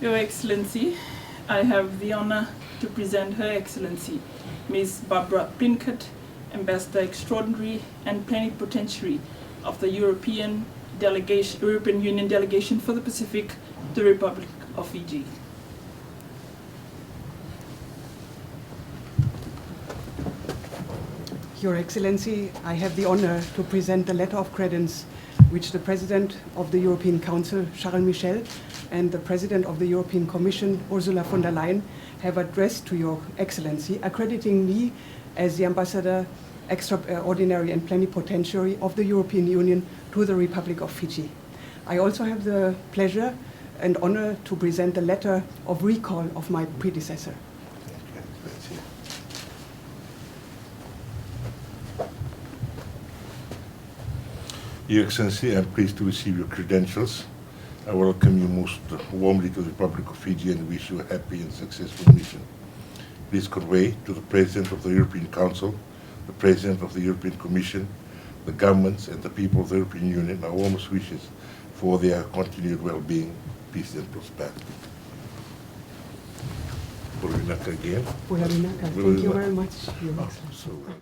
Your Excellency, I have the honor to present Her Excellency, Ms. Barbara Plinkert, Ambassador Extraordinary and Plenipotentiary of the European Union Delegation for the Pacific, the Republic of Fiji. Your Excellency, I have the honor to present the letter of credence which the President of the European Council, Charles Michel, and the President of the European Commission, Ursula von der Leyen, have addressed to Your Excellency, accrediting me as the Ambassador Extraordinary and Plenipotentiary of the European Union to the Republic of Fiji. I also have the pleasure and honor to present the letter of recall of my predecessor. Your Excellency, I am pleased to receive your credentials. I welcome you most warmly to the Republic of Fiji and wish you a happy and successful mission. Please convey to the President of the European Council, the President of the European Commission, the governments and the people of the European Union our warmest wishes for their continued well-being, peace and prosperity. Purinaka again. Purinaka. Thank you very much, Your Excellency. So, you